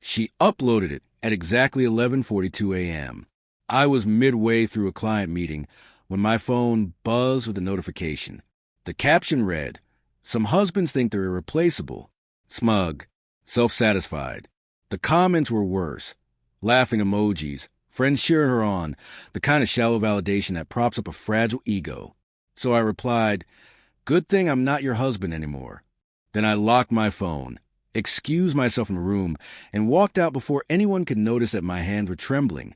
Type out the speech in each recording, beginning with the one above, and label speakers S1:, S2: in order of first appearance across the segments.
S1: She uploaded it at exactly 11:42 a.m. I was midway through a client meeting when my phone buzzed with a notification. The caption read, "Some husbands think they're irreplaceable." Smug. Self-satisfied. The comments were worse. Laughing emojis. Friends cheering her on. The kind of shallow validation that props up a fragile ego. So I replied, "Good thing I'm not your husband anymore." Then I locked my phone, excused myself from the room, and walked out before anyone could notice that my hands were trembling.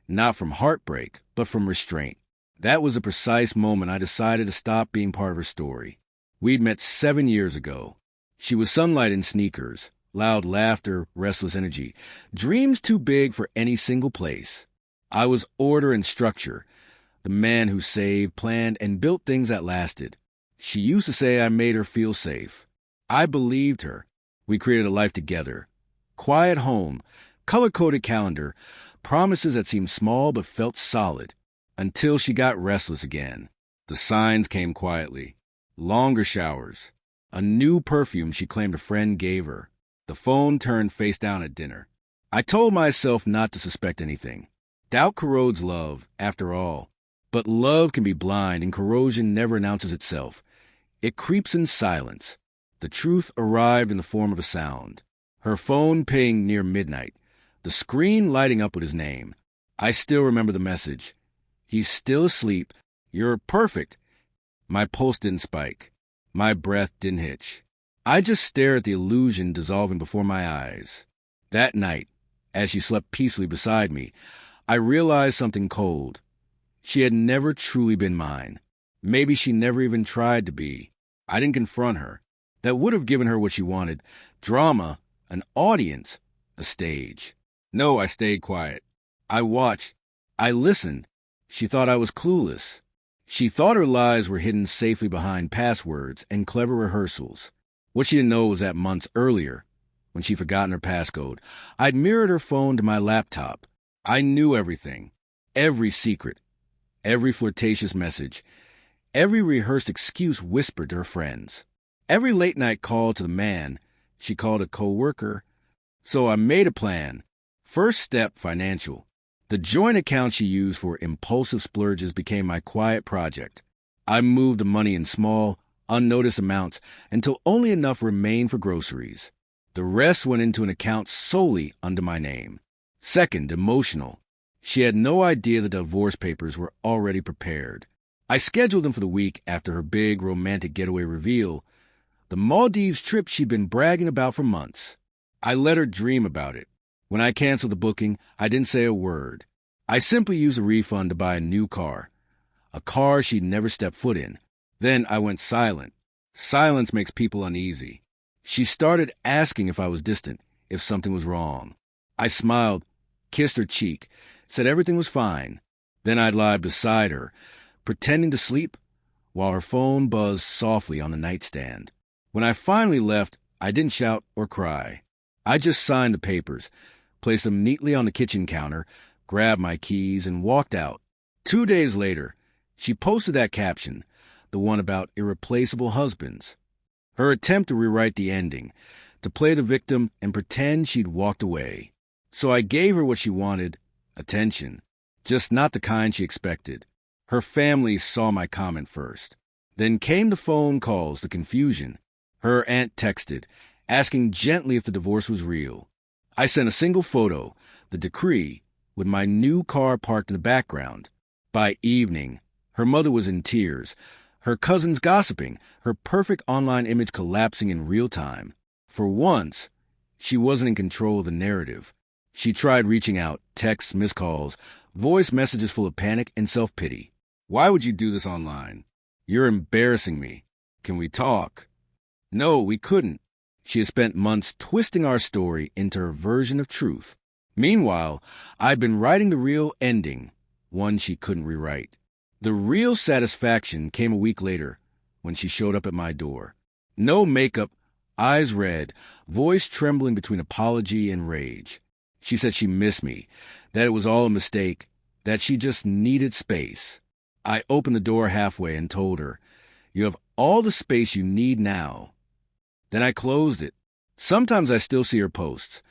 S1: Not from heartbreak, but from restraint. That was the precise moment I decided to stop being part of her story. We'd met 7 years ago. She was sunlight in sneakers, loud laughter, restless energy, dreams too big for any single place. I was order and structure, the man who saved, planned, and built things that lasted. She used to say I made her feel safe. I believed her. We created a life together. Quiet home, color-coded calendar, promises that seemed small but felt solid. Until she got restless again. The signs came quietly. Longer showers. A new perfume she claimed a friend gave her. The phone turned face down at dinner. I told myself not to suspect anything. Doubt corrodes love, after all. But love can be blind, and corrosion never announces itself. It creeps in silence. The truth arrived in the form of a sound. Her phone pinged near midnight, the screen lighting up with his name. I still remember the message. "He's still asleep. You're perfect." My pulse didn't spike. My breath didn't hitch. I just stared at the illusion dissolving before my eyes. That night, as she slept peacefully beside me, I realized something cold. She had never truly been mine. Maybe she never even tried to be. I didn't confront her. That would have given her what she wanted. Drama, an audience, a stage. No, I stayed quiet. I watched. I listened. She thought I was clueless. She thought her lies were hidden safely behind passwords and clever rehearsals. What she didn't know was that months earlier, when she'd forgotten her passcode, I'd mirrored her phone to my laptop. I knew everything. Every secret. Every flirtatious message. Every rehearsed excuse whispered to her friends. Every late-night call to the man she called a co-worker. So I made a plan. First step, financial. The joint account she used for impulsive splurges became my quiet project. I moved the money in small, unnoticed amounts until only enough remained for groceries. The rest went into an account solely under my name. Second, emotional. She had no idea the divorce papers were already prepared. I scheduled them for the week after her big romantic getaway reveal, the Maldives trip she'd been bragging about for months. I let her dream about it. When I canceled the booking, I didn't say a word. I simply used a refund to buy a new car, a car she'd never stepped foot in. Then I went silent. Silence makes people uneasy. She started asking if I was distant, if something was wrong. I smiled, kissed her cheek, said everything was fine. Then I'd lie beside her, pretending to sleep, while her phone buzzed softly on the nightstand. When I finally left, I didn't shout or cry. I just signed the papers, placed them neatly on the kitchen counter, grabbed my keys, and walked out. 2 days later, she posted that caption, the one about irreplaceable husbands. Her attempt to rewrite the ending, to play the victim and pretend she'd walked away. So I gave her what she wanted, attention, just not the kind she expected. Her family saw my comment first. Then came the phone calls, the confusion. Her aunt texted, asking gently if the divorce was real. I sent a single photo, the decree, with my new car parked in the background. By evening, her mother was in tears, her cousins gossiping, her perfect online image collapsing in real time. For once, she wasn't in control of the narrative. She tried reaching out, texts, missed calls, voice messages full of panic and self-pity. "Why would you do this online? You're embarrassing me. Can we talk?" No, we couldn't. She had spent months twisting our story into her version of truth. Meanwhile, I'd been writing the real ending, one she couldn't rewrite. The real satisfaction came a week later, when she showed up at my door. No makeup, eyes red, voice trembling between apology and rage. She said she missed me, that it was all a mistake, that she just needed space. I opened the door halfway and told her, "You have all the space you need now." Then I closed it. Sometimes I still see her posts.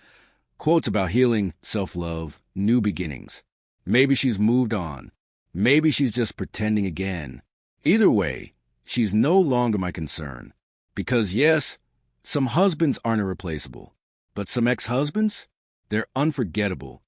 S1: Quotes about healing, self-love, new beginnings. Maybe she's moved on. Maybe she's just pretending again. Either way, she's no longer my concern. Because yes, some husbands aren't irreplaceable. But some ex-husbands? They're unforgettable.